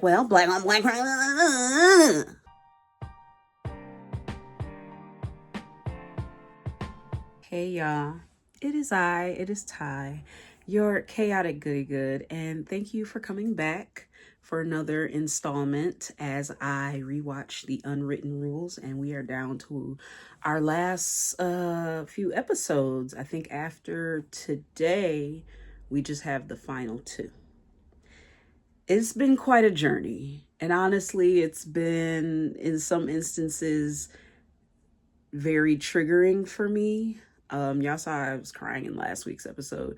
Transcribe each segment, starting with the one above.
Well, black on black crime. Hey y'all, it is Ty, your chaotic Goodie-Good, and thank you for coming back for another installment as I rewatch the Unwritten Rules, and we are down to our last few episodes. I think after today, we just have the final two. It's been quite a journey, and honestly, it's been, in some instances, very triggering for me. Y'all saw I was crying in last week's episode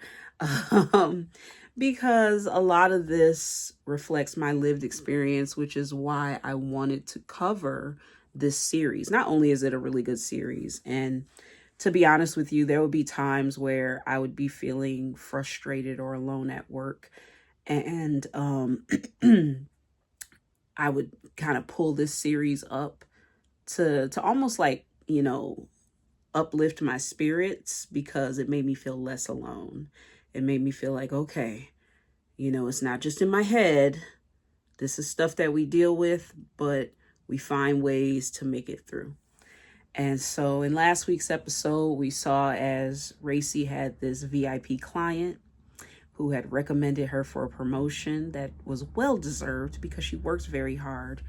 because a lot of this reflects my lived experience, which is why I wanted to cover this series. Not only is it a really good series, and to be honest with you, there would be times where I would be feeling frustrated or alone at work, and I would kind of pull this series up to almost like, uplift my spirits, because it made me feel less alone. It made me feel like, okay, it's not just in my head. This is stuff that we deal with, but we find ways to make it through. And so in last week's episode, we saw as Racey had this VIP client who had recommended her for a promotion that was well-deserved because she works very hard.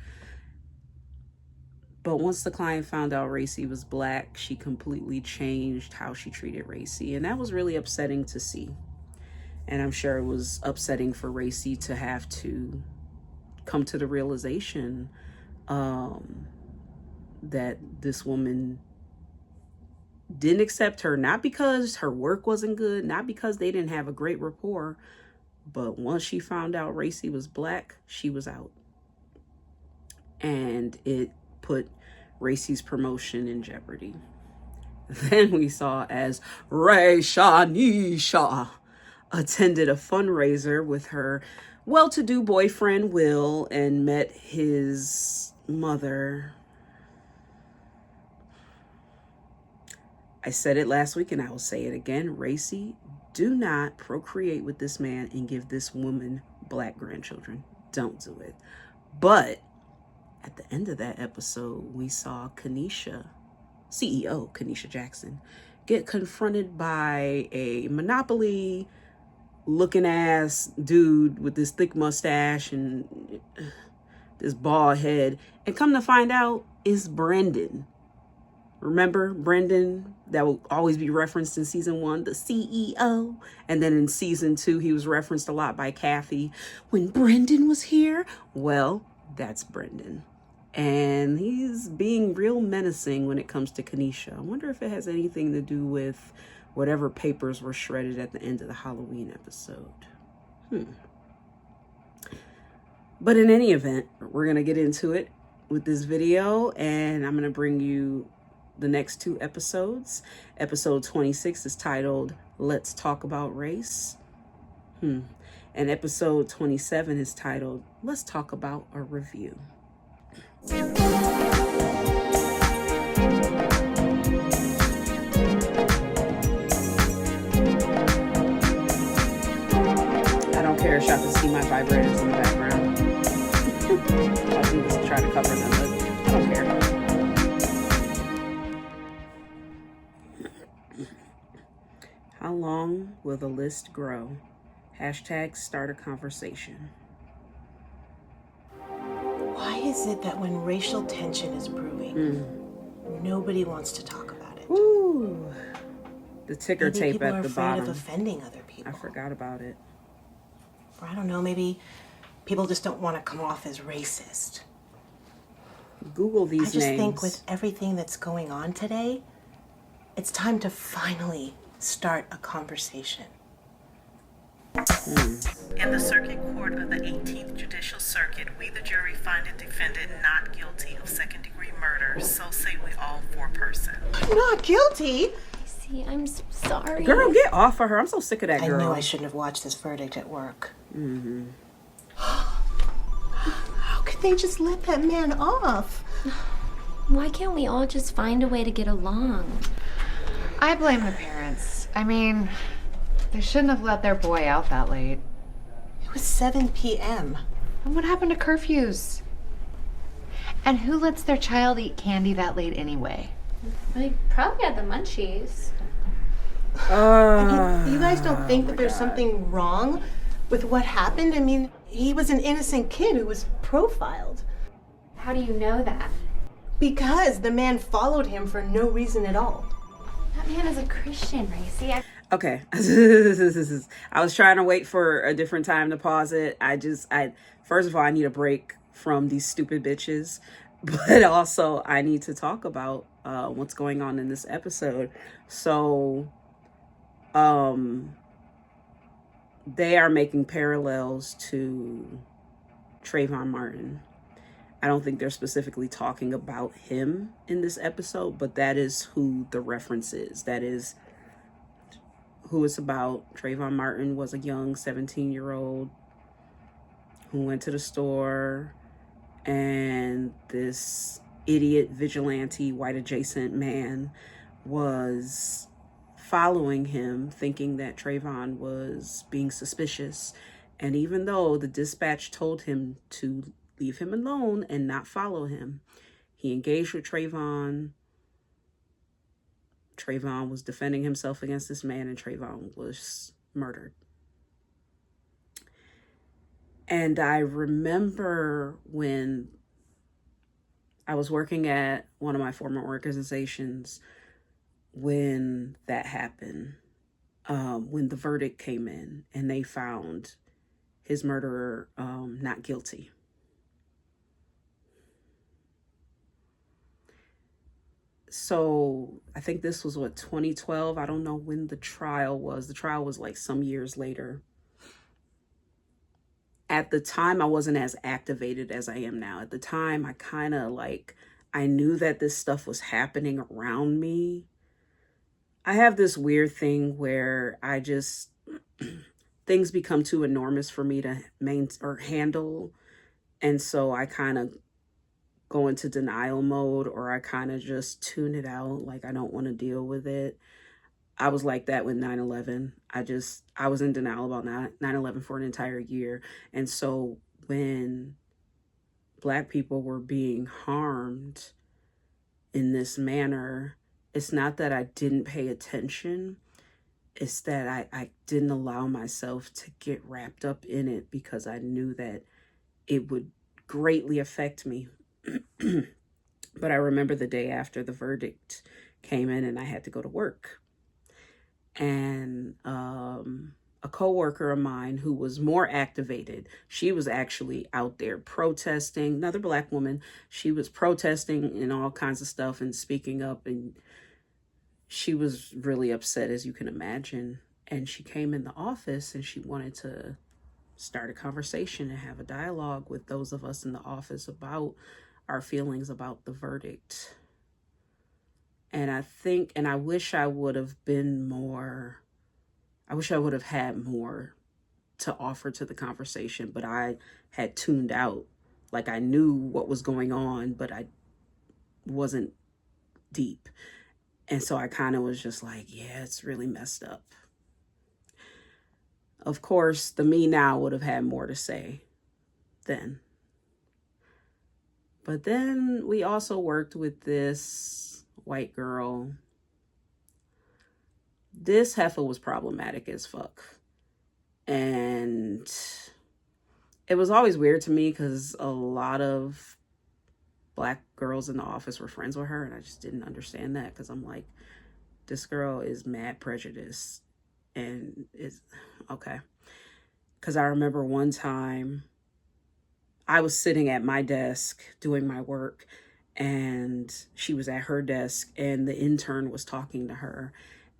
But once the client found out Racey was Black, she completely changed how she treated Racey. And that was really upsetting to see. And I'm sure it was upsetting for Racey to have to come to the realization that this woman didn't accept her, not because her work wasn't good, not because they didn't have a great rapport, but once she found out Racey was Black, she was out. And it put Racey's promotion in jeopardy. Then we saw as Nisha attended a fundraiser with her well-to-do boyfriend Will and met his mother. I said it last week and I will say it again. Racey, do not procreate with this man and give this woman Black grandchildren. Don't do it. But at the end of that episode, we saw CEO Kenesha Jackson, get confronted by a Monopoly looking ass dude with this thick mustache and this bald head, and come to find out it's Brendan. Remember Brendan, that will always be referenced in season 1, the CEO. And then in season 2, he was referenced a lot by Kathy. When Brendan was here, well, that's Brendan. And he's being real menacing when it comes to Kenesha. I wonder if it has anything to do with whatever papers were shredded at the end of the Halloween episode. But in any event, we're going to get into it with this video, and I'm going to bring you the next 2 episodes. Episode 26 is titled, Let's Talk About Race. And episode 27 is titled, Let's Talk About a Review. I don't care if y'all can see my vibrators in the background. I'll do this to try to cover them, but I don't care. How long will the list grow? Hashtag start a conversation. Why is it that when racial tension is brewing, nobody wants to talk about it? Ooh, the ticker Maybe tape people at are the afraid bottom. of offending other people. I forgot about it. Or I don't know, maybe people just don't want to come off as racist. Google these I just names. think with everything that's going on today, it's time to finally start a conversation. In the Circuit Court of the 18th Judicial Circuit, we the jury find the defendant not guilty of second-degree murder, so say we all 4-person. I'm not guilty! See, I'm so sorry. Girl, get off of her. I'm so sick of that girl. I knew I shouldn't have watched this verdict at work. How could they just let that man off? Why can't we all just find a way to get along? I blame the parents. I mean, they shouldn't have let their boy out that late. It was 7 p.m. And what happened to curfews? And who lets their child eat candy that late anyway? They probably had the munchies. I mean, you guys don't think that there's God. something wrong with what happened? I mean, he was an innocent kid who was profiled. How do you know that? Because the man followed him for no reason at all. That man is a Christian, Racey. Okay. I was trying to wait for a different time to pause it. First of all, I need a break from these stupid bitches, but also I need to talk about what's going on in this episode. So, they are making parallels to Trayvon Martin. I don't think they're specifically talking about him in this episode, but that is who the reference is. That is who it's about. Trayvon Martin was a young 17-year-old who went to the store, and this idiot vigilante white adjacent man was following him, thinking that Trayvon was being suspicious. And even though the dispatch told him to leave him alone and not follow him, he engaged with Trayvon. Trayvon was defending himself against this man, and Trayvon was murdered. And I remember when I was working at one of my former organizations when that happened, when the verdict came in and they found his murderer not guilty. So I think this was 2012. I don't know when the trial was. The trial was like some years later. At the time, I wasn't as activated as I am now. At the time, I kind of I knew that this stuff was happening around me. I have this weird thing where I just, things become too enormous for me to handle. And so I kind of go into denial mode, or I kind of just tune it out. Like, I don't want to deal with it. I was like that with 9/11. I was in denial about 9/11 for an entire year. And so when Black people were being harmed in this manner, it's not that I didn't pay attention. It's that I didn't allow myself to get wrapped up in it because I knew that it would greatly affect me. But I remember the day after the verdict came in and I had to go to work. And a coworker of mine who was more activated, she was actually out there protesting, another Black woman. She was protesting and all kinds of stuff and speaking up, and she was really upset, as you can imagine. And she came in the office and she wanted to start a conversation and have a dialogue with those of us in the office about our feelings about the verdict. And I wish I would have been more, I wish I would have had more to offer to the conversation, but I had tuned out. Like, I knew what was going on, but I wasn't deep. And so I kind of was just like, yeah, it's really messed up. Of course, the me now would have had more to say then. But then we also worked with this white girl. This heifer was problematic as fuck. And it was always weird to me because a lot of Black girls in the office were friends with her, and I just didn't understand that because I'm like, this girl is mad prejudiced. And it's okay. Because I remember one time I was sitting at my desk doing my work, and she was at her desk, and the intern was talking to her.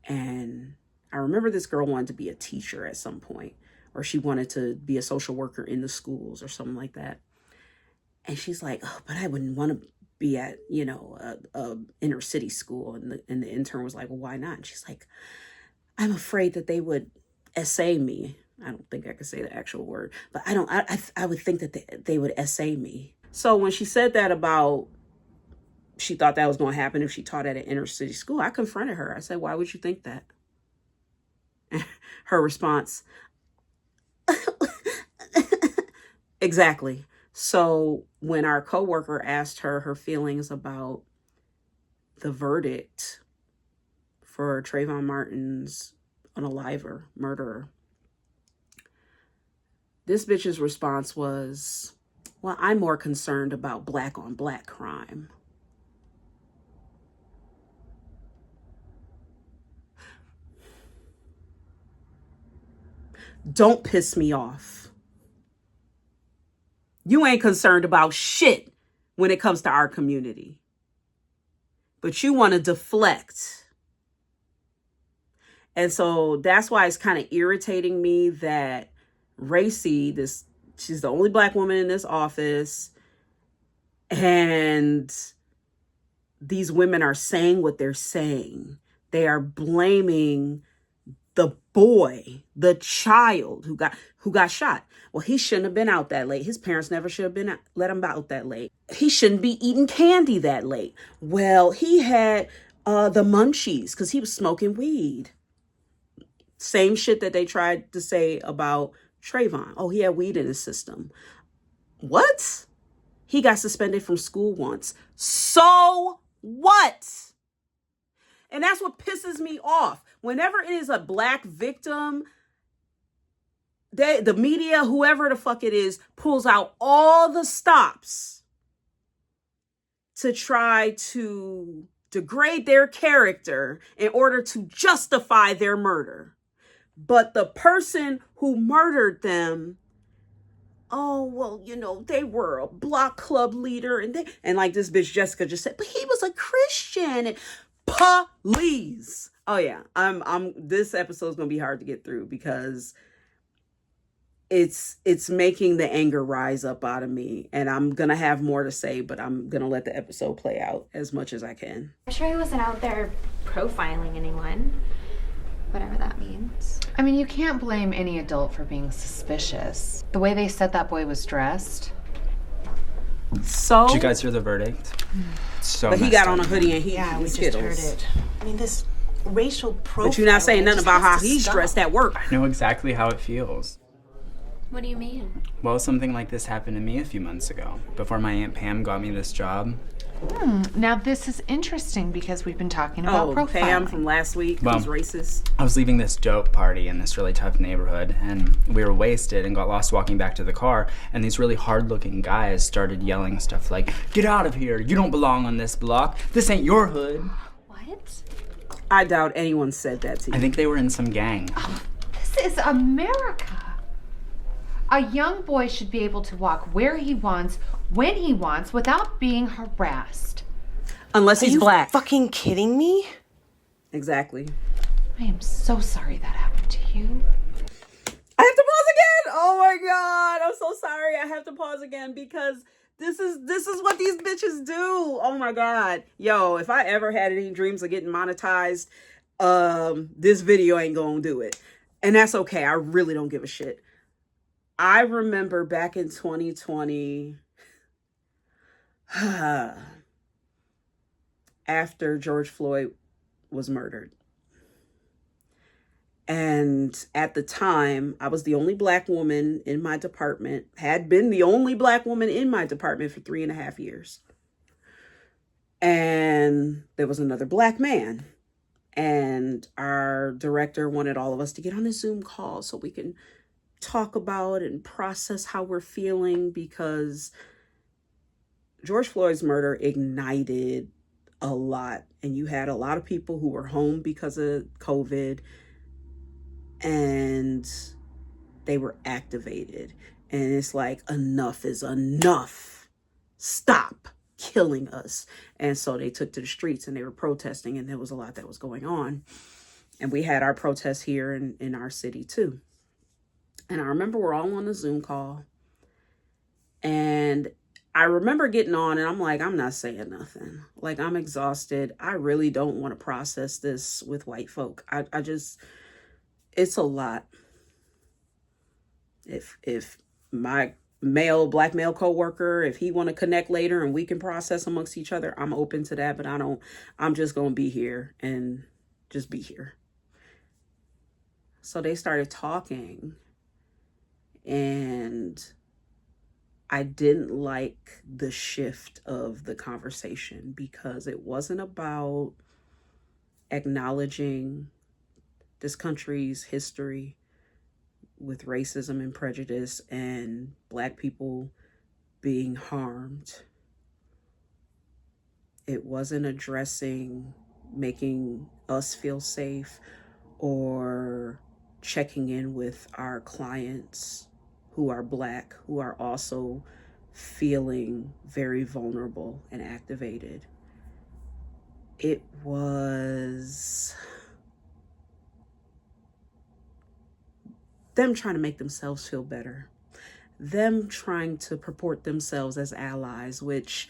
And I remember this girl wanted to be a teacher at some point, or she wanted to be a social worker in the schools or something like that. And she's like, oh, but I wouldn't want to be at, a inner city school. And the intern was like, well, why not? And she's like, I'm afraid that they would essay me. I don't think I could say the actual word, but I would think that they would essay me. So when she said that about, she thought that was going to happen if she taught at an inner city school, I confronted her. I said, why would you think that? Her response, Exactly. So when our coworker asked her feelings about the verdict for Trayvon Martin's unaliver, murderer, this bitch's response was, well, I'm more concerned about black on black crime. Don't piss me off. You ain't concerned about shit when it comes to our community. But you want to deflect. And so that's why it's kind of irritating me that Racey, she's the only black woman in this office, and these women are saying what they're saying. They are blaming the boy, the child who got shot. Well, he shouldn't have been out that late. His parents never should have been let him out that late. He shouldn't be eating candy that late. Well, he had the munchies because he was smoking weed. Same shit that they tried to say about Trayvon. Oh, he had weed in his system. What? He got suspended from school once. So what? And that's what pisses me off. Whenever it is a black victim, the media, whoever the fuck it is, pulls out all the stops to try to degrade their character in order to justify their murder. But the person who murdered them, oh, well, they were a block club leader. And like this bitch Jessica just said, but he was a Christian. Please. Oh yeah, this episode's gonna be hard to get through because it's making the anger rise up out of me, and I'm gonna have more to say, but I'm gonna let the episode play out as much as I can. I'm sure he wasn't out there profiling anyone, whatever that means. I mean, you can't blame any adult for being suspicious. The way they said that boy was dressed. So did you guys hear the verdict? So but he got on a hoodie and he Yeah, we just Skittles. heard it. I mean, this racial profile. But you're not saying nothing about how he's dressed at work. I know exactly how it feels. What do you mean? Well, something like this happened to me a few months ago, before my Aunt Pam got me this job. Now this is interesting because we've been talking about profiling. Pam from last week who's racist. I was leaving this dope party in this really tough neighborhood, and we were wasted and got lost walking back to the car, and these really hard-looking guys started yelling stuff like, "Get out of here, you don't belong on this block, this ain't your hood." What? I doubt anyone said that to you. I think they were in some gang. This is America. A young boy should be able to walk where he wants, when he wants, without being harassed. Unless he's black. Fucking kidding me? Exactly. I am so sorry that happened to you. I have to pause again. Oh my God. I'm so sorry. I have to pause again because this is what these bitches do. Oh my God. Yo, if I ever had any dreams of getting monetized, this video ain't gonna do it. And that's okay. I really don't give a shit. I remember back in 2020, after George Floyd was murdered. And at the time, I was the only black woman in my department, had been the only black woman in my department for 3.5 years. And there was another black man. And our director wanted all of us to get on a Zoom call so we can talk about and process how we're feeling, because George Floyd's murder ignited a lot. And you had a lot of people who were home because of COVID, and they were activated. And it's like, enough is enough. Stop killing us. And so they took to the streets and they were protesting, and there was a lot that was going on. And we had our protests here in our city too. And I remember we're all on a Zoom call, and I remember getting on and I'm like, I'm not saying nothing. Like, I'm exhausted. I really don't want to process this with white folk. I just, it's a lot. If my black male coworker, if he want to connect later and we can process amongst each other, I'm open to that, but I'm just going to be here and just be here. So they started talking, and I didn't like the shift of the conversation because it wasn't about acknowledging this country's history with racism and prejudice and Black people being harmed. It wasn't addressing making us feel safe or checking in with our clients who are Black, who are also feeling very vulnerable and activated. It was them trying to make themselves feel better, them trying to purport themselves as allies, which,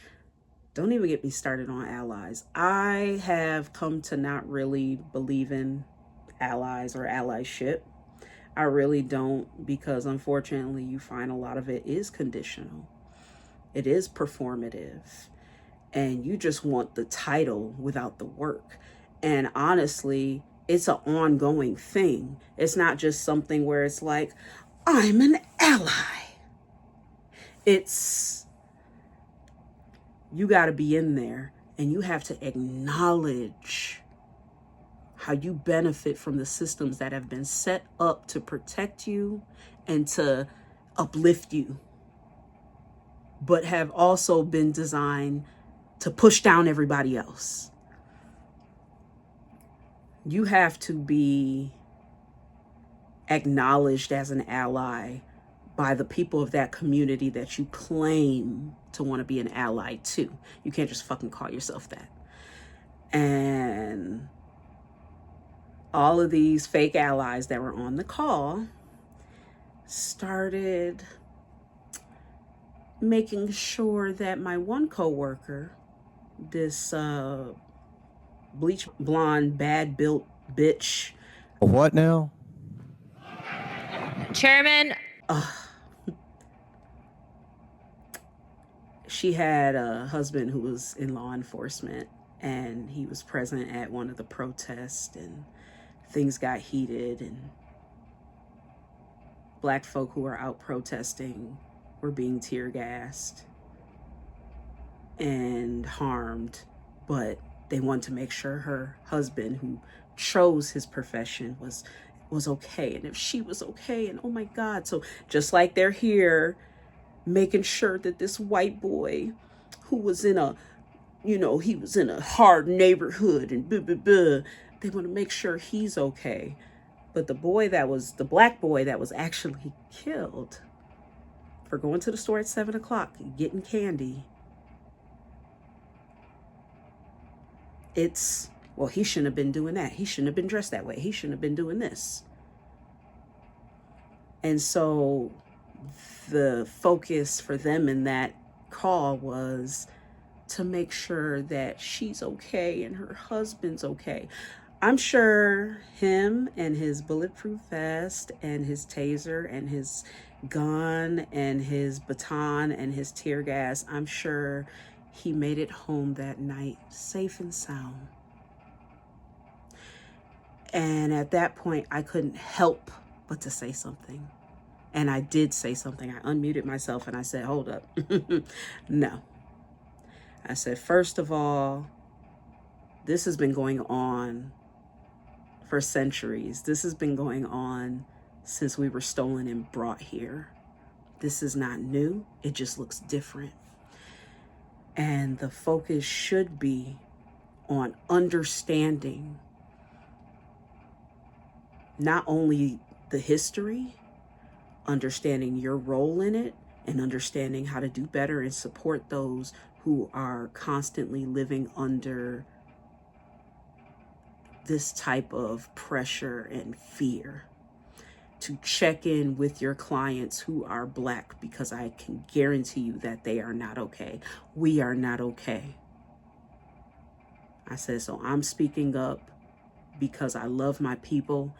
don't even get me started on allies. I have come to not really believe in allies or allyship. I really don't, because unfortunately you find a lot of it is conditional. It is performative. And you just want the title without the work. And honestly, it's an ongoing thing. It's not just something where it's like, I'm an ally. It's, you got to be in there and you have to acknowledge how you benefit from the systems that have been set up to protect you and to uplift you, but have also been designed to push down everybody else. You have to be acknowledged as an ally by the people of that community that you claim to want to be an ally to. You can't just fucking call yourself that. And all of these fake allies that were on the call started making sure that my one coworker, this bleach blonde, bad built bitch. What now? Chairman. She had a husband who was in law enforcement, and he was present at one of the protests, and things got heated, and Black folk who were out protesting were being tear gassed and harmed, but they wanted to make sure her husband, who chose his profession, was okay, and if she was okay, and oh my God. So just like they're here making sure that this white boy who was in a, he was in a hard neighborhood and blah, blah, blah, they want to make sure he's okay. But the Black boy that was actually killed for going to the store at 7 o'clock, getting candy, it's, well, he shouldn't have been doing that. He shouldn't have been dressed that way. He shouldn't have been doing this. And so the focus for them in that call was to make sure that she's okay and her husband's okay. I'm sure him and his bulletproof vest and his taser and his gun and his baton and his tear gas, I'm sure he made it home that night safe and sound. And at that point, I couldn't help but to say something. And I did say something. I unmuted myself and I said, hold up. No. I said, first of all, this has been going on for centuries. This has been going on since we were stolen and brought here. This is not new. It just looks different. And the focus should be on understanding not only the history, understanding your role in it, and understanding how to do better and support those who are constantly living under this type of pressure and fear. To check in with your clients who are Black, because I can guarantee you that they are not okay. We are not okay. I said, so I'm speaking up because I love my people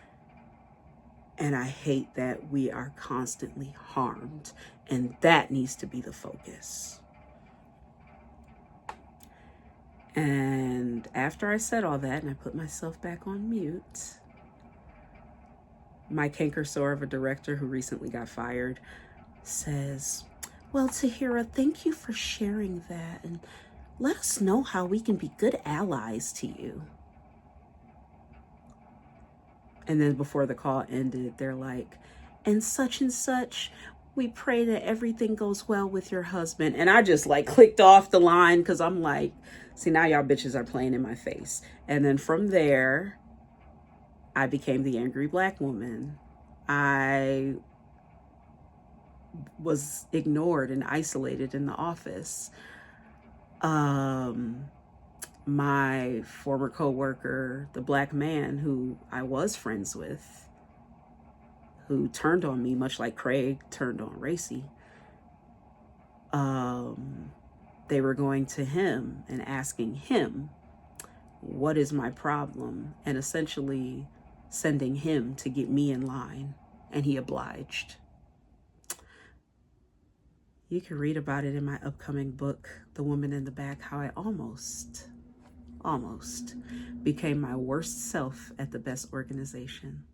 and I hate that we are constantly harmed, and that needs to be the focus. And after I said all that and I put myself back on mute, my canker sore of a director who recently got fired says, Well, Tahira, thank you for sharing that, and let us know how we can be good allies to you. And then before the call ended, they're like, and such, we pray that everything goes well with your husband. And I just like clicked off the line because I'm like, see, now y'all bitches are playing in my face. And then from there, I became the angry black woman. I was ignored and isolated in the office. My former coworker, the black man who I was friends with, who turned on me, much like Craig turned on Racey, they were going to him and asking him, what is my problem? And essentially sending him to get me in line. And he obliged. You can read about it in my upcoming book, The Woman in the Back, how I almost became my worst self at the best organization.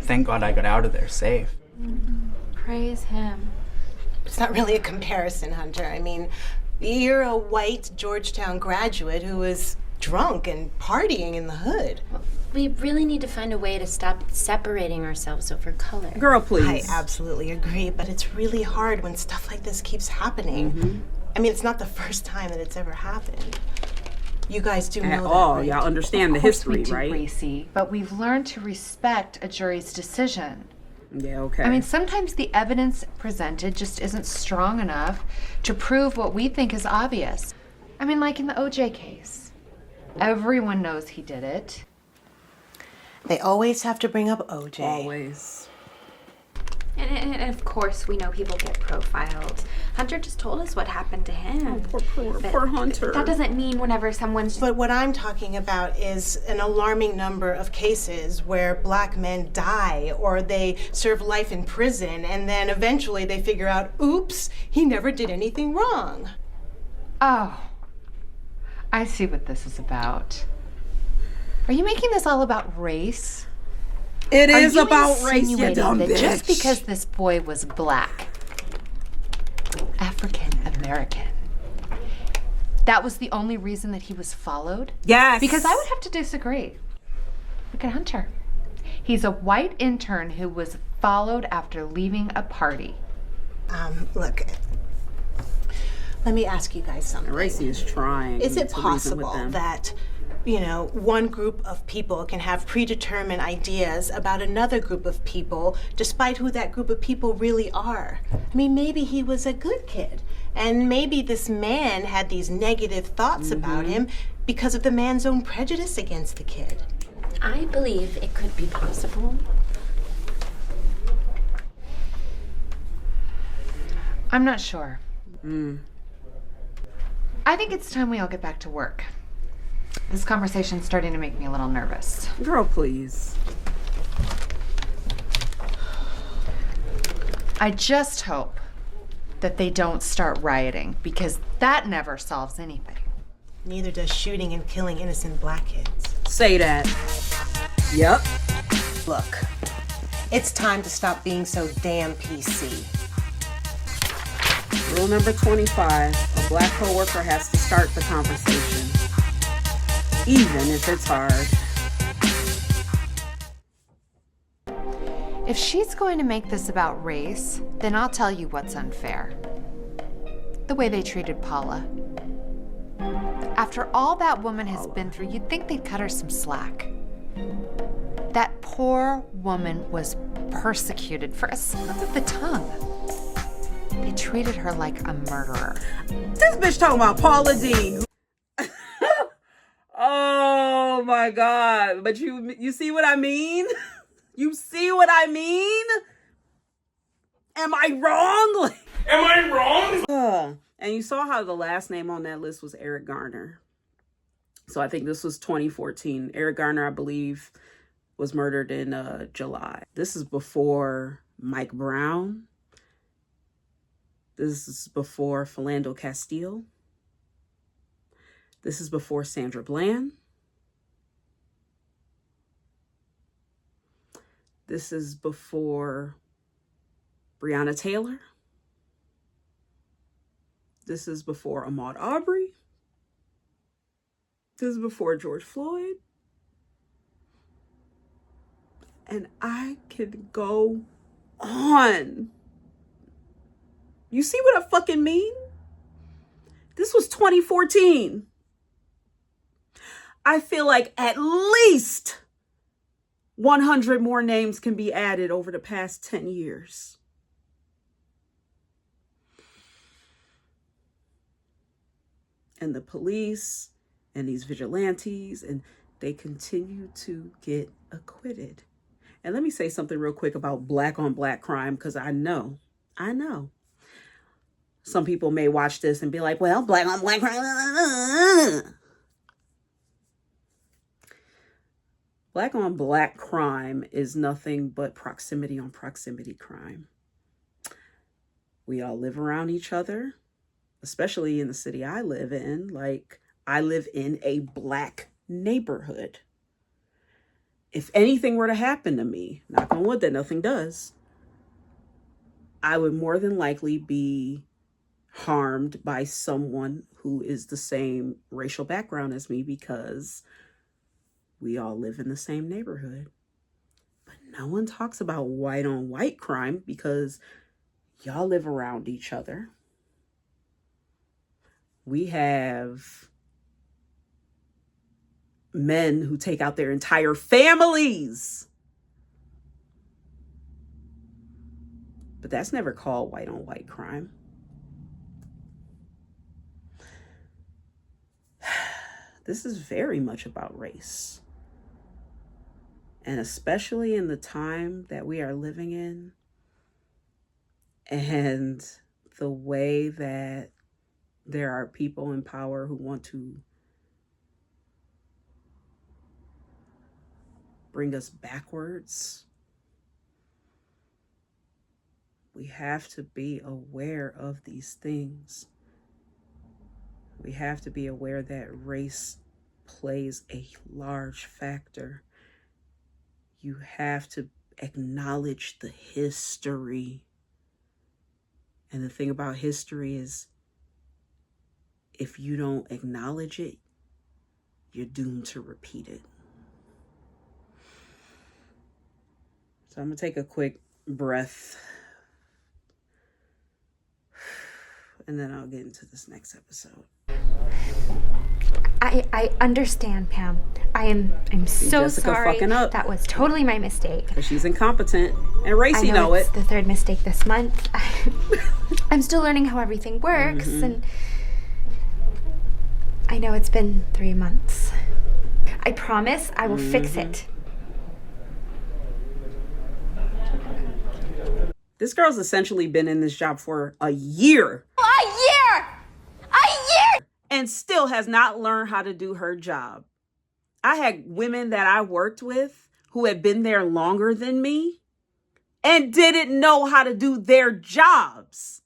Thank God I got out of there safe. Praise him. It's not really a comparison, Hunter. I mean, you're a white Georgetown graduate who was drunk and partying in the hood. We really need to find a way to stop separating ourselves over color. Girl, please. I absolutely agree, but it's really hard when stuff like this keeps happening. I mean, it's not the first time that it's ever happened. You guys do know At that, all. right? Y'all understand the Of course history, we do, right? Racey, but we've learned to respect a jury's decision. Yeah, okay. I mean, sometimes the evidence presented just isn't strong enough to prove what we think is obvious. I mean, like in the OJ case. Everyone knows he did it. They always have to bring up OJ. Always. And of course, we know people get profiled. Hunter just told us what happened to him. Poor Hunter. That doesn't mean whenever someone's... But what I'm talking about is an alarming number of cases where black men die or they serve life in prison and then eventually they figure out, oops, he never did anything wrong. Oh, I see what this is about. Are you making this all about race? It is Are you about race, you insinuating dumb that bitch. just because this boy was black, African American, that was the only reason that he was followed? Yes. Because I would have to disagree. Look at Hunter. He's a white intern who was followed after leaving a party. Look, let me ask you guys something. Racey is trying. Is it to reason with possible them. that, one group of people can have predetermined ideas about another group of people, despite who that group of people really are? I mean, maybe he was a good kid, and maybe this man had these negative thoughts about him because of the man's own prejudice against the kid. I believe it could be possible. I'm not sure. I think it's time we all get back to work. This conversation's starting to make me a little nervous. Girl, please. I just hope that they don't start rioting, because that never solves anything. Neither does shooting and killing innocent black kids. Say that. Yep. Look, it's time to stop being so damn PC. Rule number 25. A black coworker has to start the conversation, even if it's hard. If she's going to make this about race, then I'll tell you what's unfair. The way they treated Paula. After all that woman has been through, you'd think they'd cut her some slack. That poor woman was persecuted for a slip of the tongue. They treated her like a murderer. This bitch talking about Paula Deen. Oh my God. But you see what I mean? You see what I mean? Am I wrong? Am I wrong? And you saw how the last name on that list was Eric Garner. So I think this was 2014. Eric Garner, I believe, was murdered in July. This is before Mike Brown. This is before Philando Castile. This is before Sandra Bland. This is before Breonna Taylor. This is before Ahmaud Arbery. This is before George Floyd. And I can go on. You see what I fucking mean? This was 2014. I feel like at least 100 more names can be added over the past 10 years. And the police and these vigilantes, and they continue to get acquitted. And let me say something real quick about black on black crime, because I know. Some people may watch this and be like, well, black on black crime. Black on black crime is nothing but proximity on proximity crime. We all live around each other, especially in the city I live in. Like, I live in a black neighborhood. If anything were to happen to me, knock on wood that nothing does, I would more than likely be harmed by someone who is the same racial background as me, because we all live in the same neighborhood. But no one talks about white on white crime because y'all live around each other. We have men who take out their entire families. But that's never called white on white crime. This is very much about race. And especially in the time that we are living in, and the way that there are people in power who want to bring us backwards, we have to be aware of these things. We have to be aware that race plays a large factor. You have to acknowledge the history. And the thing about history is, if you don't acknowledge it, you're doomed to repeat it. So I'm going to take a quick breath, and then I'll get into this next episode. I understand, Pam. I'm so Jessica sorry. fucking up. That was totally my mistake. Because she's incompetent. And Racey know it's it. the third mistake this month. I'm still learning how everything works, and I know it's been 3 months. I promise I will fix it. This girl's essentially been in this job for a year. A year! And still has not learned how to do her job. I had women that I worked with who had been there longer than me and didn't know how to do their jobs,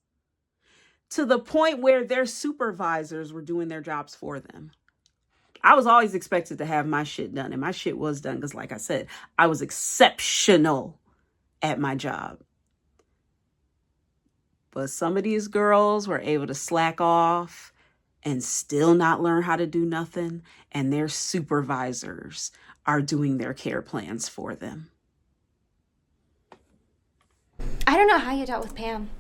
to the point where their supervisors were doing their jobs for them. I was always expected to have my shit done, and my shit was done because, like I said, I was exceptional at my job. But some of these girls were able to slack off and still not learn how to do nothing, and their supervisors are doing their care plans for them. I don't know how you dealt with Pam.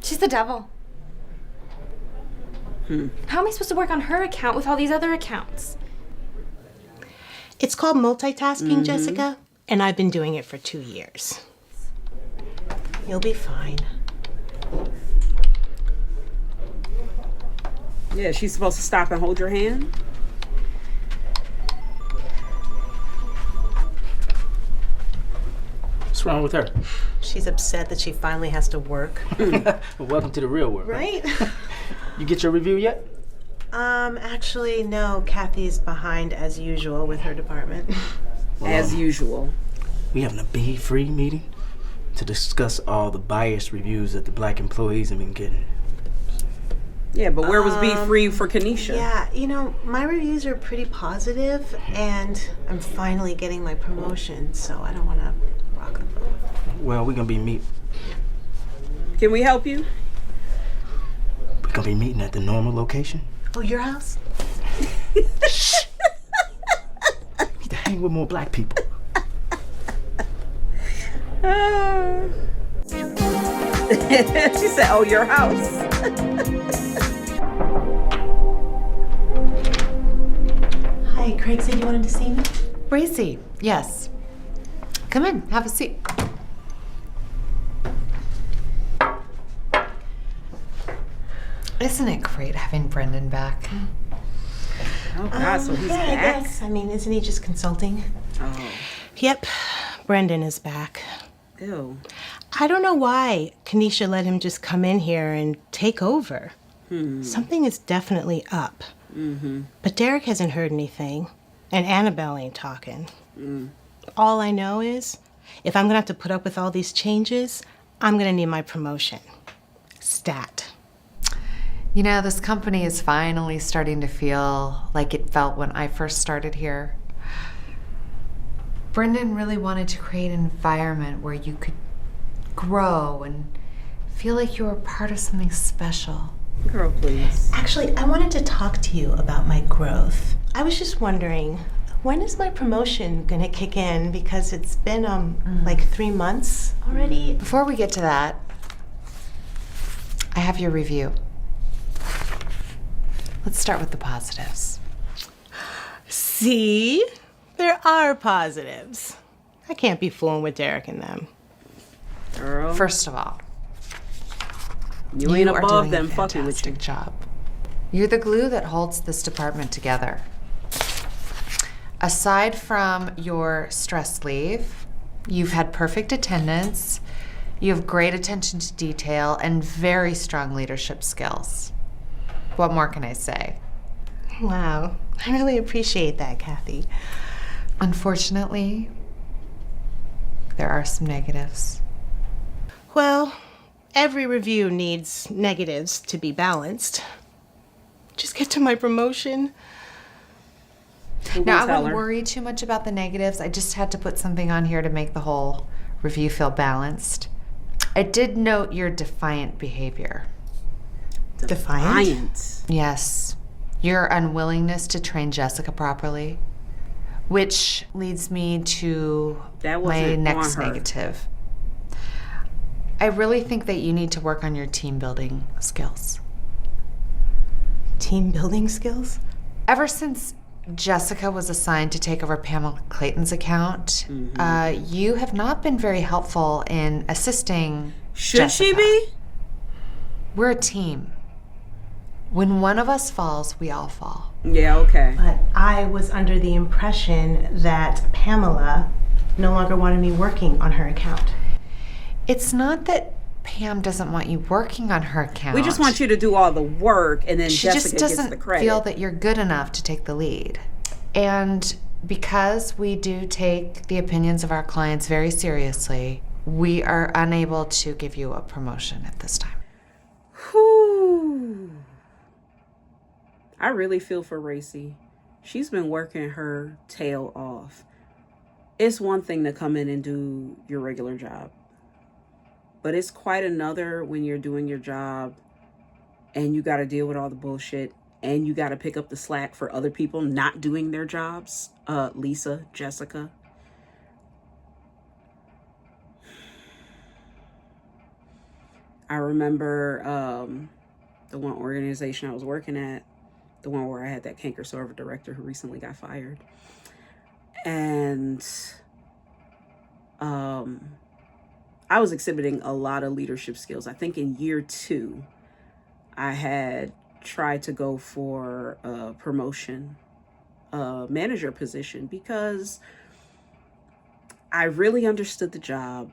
She's the devil. How am I supposed to work on her account with all these other accounts? It's called multitasking, Jessica, and I've been doing it for 2 years. You'll be fine. Yeah, she's supposed to stop and hold your hand. What's wrong with her? She's upset that she finally has to work. Welcome to the real world. Right? You get your review yet? Actually, no. Kathy's behind as usual with her department. As usual. We having a be-free meeting to discuss all the biased reviews that the black employees have been getting. Yeah, but where was Be Free for Kenesha? Yeah, you know, my reviews are pretty positive, and I'm finally getting my promotion, so I don't want to rock the boat. Well, we're gonna be Can we help you? We're gonna be meeting at the normal location. Oh, your house? Shh! Need to hang with more black people. She said, oh, your house. Hi, Craig said you wanted to see me. Racey, yes. Come in, have a seat. Isn't it great having Brendan back? Oh, God, so he's Yeah, I back? guess. I mean, isn't he just consulting? Oh, Yep, Brendan is back. ew. I don't know why Kanisha let him just come in here and take over. Something is definitely up. But Derek hasn't heard anything, and Annabelle ain't talking. All I know is, if I'm gonna have to put up with all these changes, I'm gonna need my promotion. Stat. You know, this company is finally starting to feel like it felt when I first started here. Brendan really wanted to create an environment where you could grow and feel like you were part of something special. Girl, please. Actually, I wanted to talk to you about my growth. I was just wondering, when is my promotion gonna kick in? Because it's been, like 3 months already. Before we get to that, I have your review. Let's start with the positives. See? There are positives. I can't be fooling with Derek and them. Girl, First of all, you ain't are above doing them a fucking with you. fantastic job. You're the glue that holds this department together. Aside from your stress leave, you've had perfect attendance, you have great attention to detail, and very strong leadership skills. What more can I say? Wow. I really appreciate that, Kathy. Unfortunately, there are some negatives. Well, every review needs negatives to be balanced. Just get to my promotion. Now, I wouldn't worry too much about the negatives. I just had to put something on here to make the whole review feel balanced. I did note your defiant behavior. Defiant? Yes. Your unwillingness to train Jessica properly. Which leads me to That my wasn't next on her. negative. I really think that you need to work on your team building skills. Team building skills? Ever since Jessica was assigned to take over Pamela Clayton's account, you have not been very helpful in assisting Should she Jessica. be? We're a team. When one of us falls, we all fall. Yeah, okay. But I was under the impression that Pamela no longer wanted me working on her account. It's not that Pam doesn't want you working on her account. We just want you to do all the work, and then She Jessica just gets the doesn't credit. feel that you're good enough to take the lead. And because we do take the opinions of our clients very seriously, we are unable to give you a promotion at this time. Whew. I really feel for Racey. She's been working her tail off. It's one thing to come in and do your regular job, but it's quite another when you're doing your job and you got to deal with all the bullshit and you got to pick up the slack for other people not doing their jobs. Lisa, Jessica. I remember the one organization I was working at, the one where I had that canker sore of a director who recently got fired. And I was exhibiting a lot of leadership skills. I think in year 2, I had tried to go for a promotion, a manager position, because I really understood the job.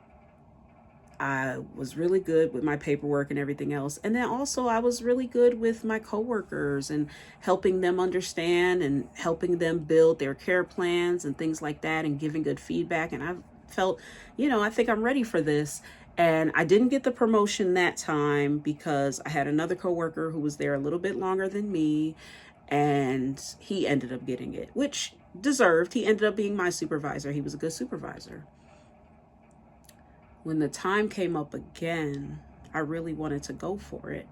I was really good with my paperwork and everything else. And then also I was really good with my coworkers and helping them understand and helping them build their care plans and things like that and giving good feedback. And I felt, I think I'm ready for this. And I didn't get the promotion that time because I had another coworker who was there a little bit longer than me, and he ended up getting it, which deserved. He ended up being my supervisor. He was a good supervisor. When the time came up again, I really wanted to go for it.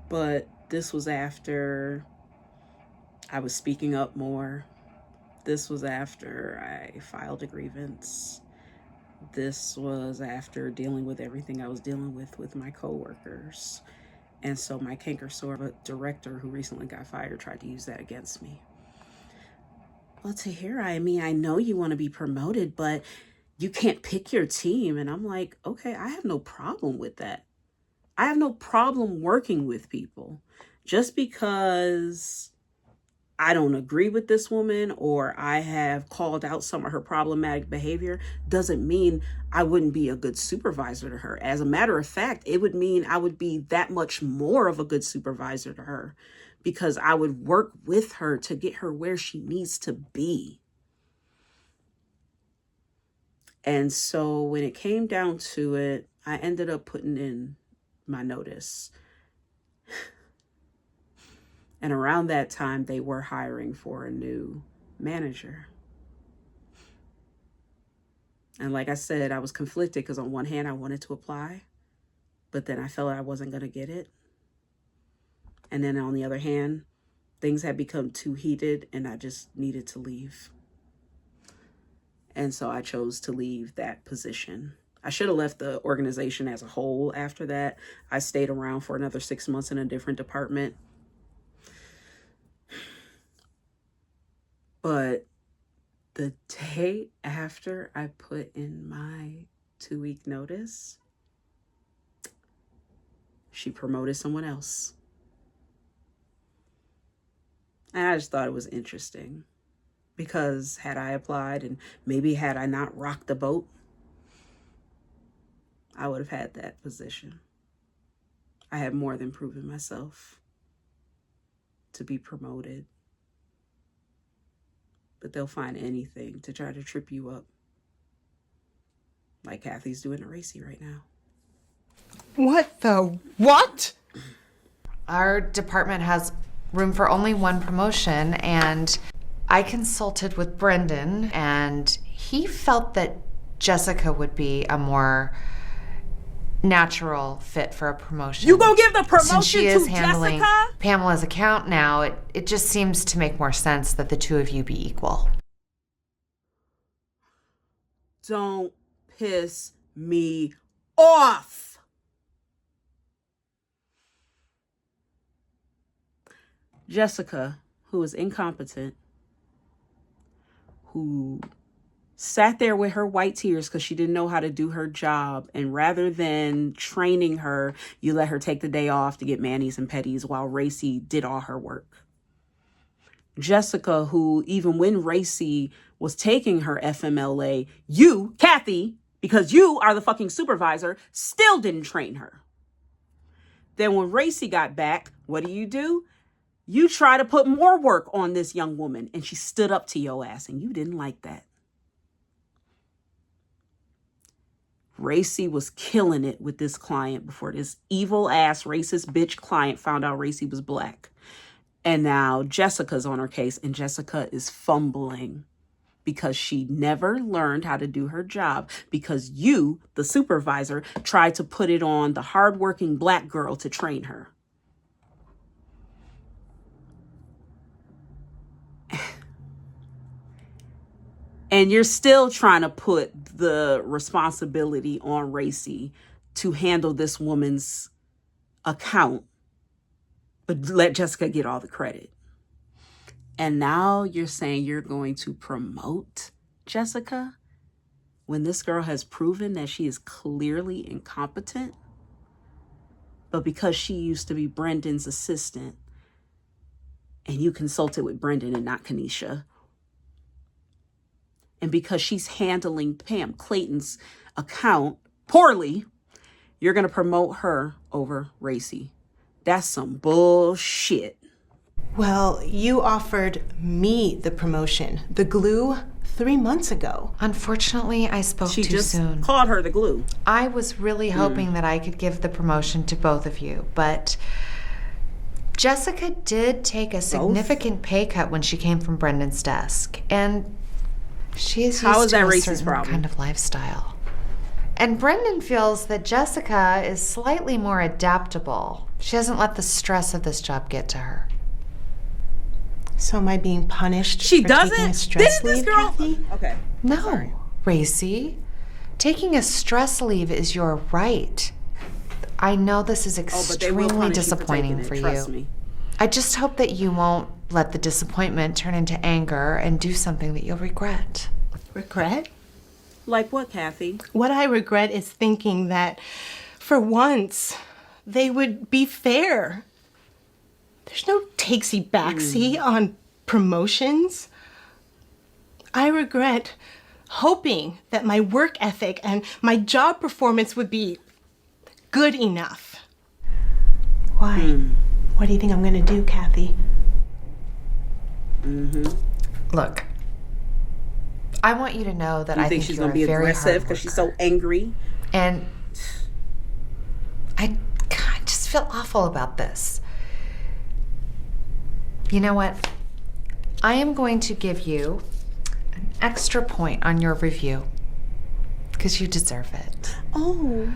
But this was after I was speaking up more. This was after I filed a grievance. This was after dealing with everything I was dealing with my coworkers. And so my canker sore director, who recently got fired, tried to use that against me. Well, Tahira, I mean, I know you want to be promoted, but you can't pick your team. And I'm like, okay, I have no problem with that. I have no problem working with people. Just because I don't agree with this woman or I have called out some of her problematic behavior doesn't mean I wouldn't be a good supervisor to her. As a matter of fact, it would mean I would be that much more of a good supervisor to her, because I would work with her to get her where she needs to be. And so when it came down to it, I ended up putting in my notice. And around that time, they were hiring for a new manager. And like I said, I was conflicted because on one hand, I wanted to apply, but then I felt I wasn't going to get it. And then on the other hand, things had become too heated and I just needed to leave. And so I chose to leave that position. I should have left the organization as a whole after that. I stayed around for another 6 months in a different department. But the day after I put in my 2-week notice, she promoted someone else. And I just thought it was interesting, because had I applied and maybe had I not rocked the boat, I would have had that position. I had more than proven myself to be promoted. But they'll find anything to try to trip you up, like Kathy's doing to Racey right now. What the what? Our department has room for only one promotion, and I consulted with Brendan, and he felt that Jessica would be a more natural fit for a promotion. You gonna give the promotion Since she is to handling Jessica? Pamela's account now, it just seems to make more sense that the two of you be equal. Don't piss me off. Jessica, who is incompetent, who sat there with her white tears because she didn't know how to do her job, and rather than training her, you let her take the day off to get manis and petties while Racey did all her work. Jessica, who even when Racey was taking her FMLA, you, Kathy, because you are the fucking supervisor, still didn't train her. Then when Racey got back, what do? You try to put more work on this young woman, and she stood up to your ass, and you didn't like that. Racey was killing it with this client before this evil ass racist bitch client found out Racey was black. And now Jessica's on her case, and Jessica is fumbling because she never learned how to do her job, because you, the supervisor, tried to put it on the hardworking black girl to train her. And you're still trying to put the responsibility on Racey to handle this woman's account, but let Jessica get all the credit. And now you're saying you're going to promote Jessica when this girl has proven that she is clearly incompetent? But because she used to be Brendan's assistant, and you consulted with Brendan and not Kanisha, and because she's handling Pam Clayton's account poorly, you're going to promote her over Racey. That's some bullshit. Well, you offered me the promotion, the glue, 3 months ago. Unfortunately, I spoke She too just soon. called her the glue. I was really hoping that I could give the promotion to both of you, but Jessica did take a significant pay cut when she came from Brendan's desk, and she is used How is to that a Racey's certain problem? kind of lifestyle. And Brendan feels that Jessica is slightly more adaptable. She hasn't let the stress of this job get to her. So am I being punished She for doesn't? taking a stress Didn't this leave, girl? Kathy? Okay. No, Racey. Taking a stress leave is your right. I know this is But they will extremely punish you disappointing for taking it, you. trust me. I just hope that you won't let the disappointment turn into anger and do something that you'll regret. Regret? Like what, Kathy? What I regret is thinking that for once they would be fair. There's no takesy-backsy on promotions. I regret hoping that my work ethic and my job performance would be good enough. Why? What do you think I'm gonna do, Kathy? Look, I want you to know that You I think think she's you're gonna be a very aggressive hard because she's so worker. angry? And I just feel awful about this. You know what? I am going to give you an extra point on your review because you deserve it. Oh,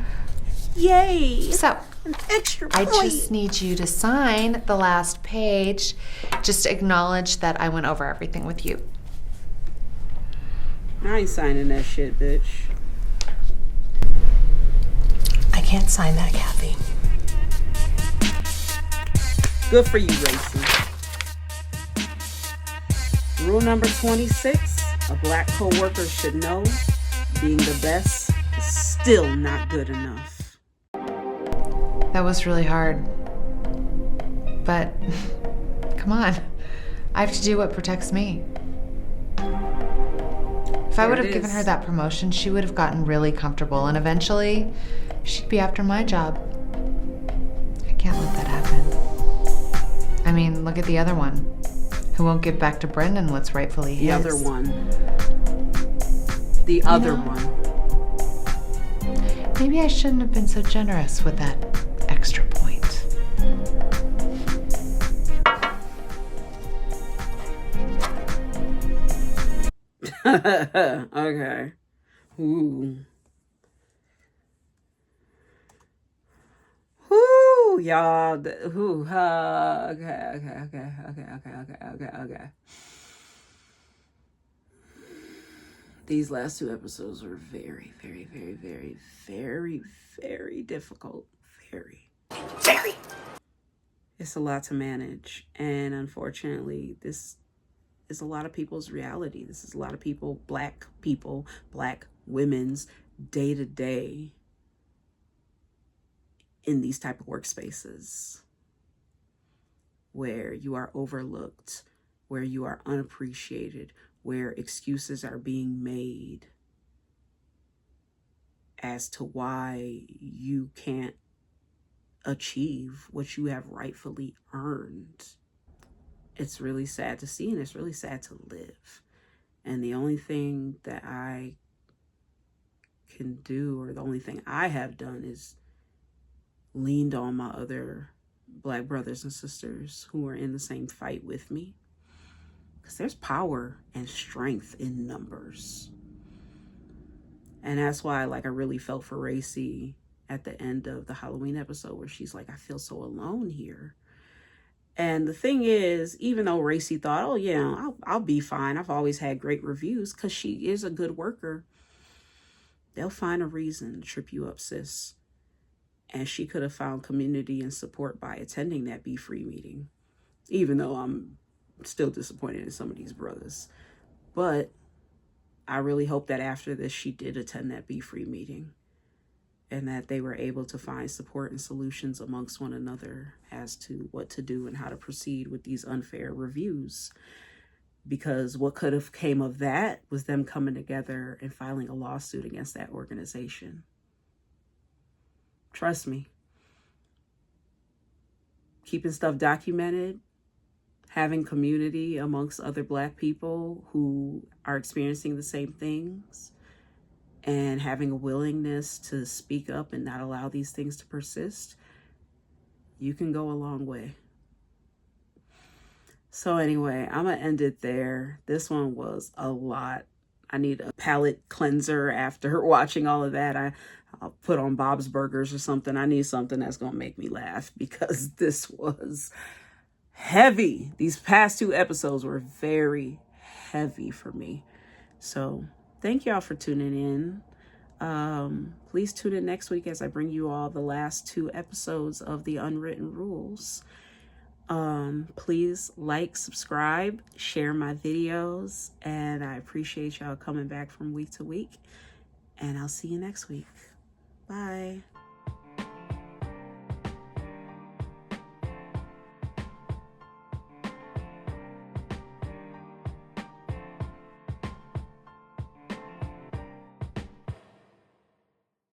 yay! So, An extra I point. just need you to sign the last page. Just to acknowledge that I went over everything with you. I ain't signing that shit, bitch. I can't sign that, Kathy. Good for you, Racey. Rule number 26, a black coworker should know being the best is still not good enough. That was really hard. But, come on. I have to do what protects me. If I would have given her that promotion, she would have gotten really comfortable, and eventually, she'd be after my job. I can't let that happen. I mean, look at the other one, who won't give back to Brendan what's rightfully his. The other one. The other one. Maybe I shouldn't have been so generous with that extra point. Okay. Ooh. Whoo, y'all. Okay. These last two episodes were very, very, very, very, very, very difficult. Very. It's a lot to manage. And unfortunately, this is a lot of people's reality. This is a lot of people, black women's day-to-day in these type of workspaces where you are overlooked, where you are unappreciated, where excuses are being made as to why you can't achieve what you have rightfully earned. It's really sad to see, and it's really sad to live. And the only thing that I can do, or the only thing I have done, is leaned on my other black brothers and sisters who are in the same fight with me. Because there's power and strength in numbers. And that's why, like, I really felt for Racey at the end of the Halloween episode, where she's like, I feel so alone here. And the thing is, even though Racey thought, oh yeah, I'll be fine, I've always had great reviews, because she is a good worker, they'll find a reason to trip you up, sis. And she could have found community and support by attending that Be Free meeting, even though I'm still disappointed in some of these brothers. But I really hope that after this, she did attend that Be Free meeting, and that they were able to find support and solutions amongst one another as to what to do and how to proceed with these unfair reviews. Because what could have came of that was them coming together and filing a lawsuit against that organization. Trust me. Keeping stuff documented, having community amongst other black people who are experiencing the same things, and having a willingness to speak up and not allow these things to persist, you can go a long way. So anyway, I'm going to end it there. This one was a lot I need a palate cleanser after watching all of that. I'll put on Bob's Burgers or something. I need something that's going to make me laugh because this was heavy. These past 2 episodes were very heavy for me. So thank y'all for tuning in. Please tune in next week as I bring you all the last 2 episodes of the Unwritten Rules. Please like, subscribe, share my videos, and I appreciate y'all coming back from week to week. And I'll see you next week. Bye.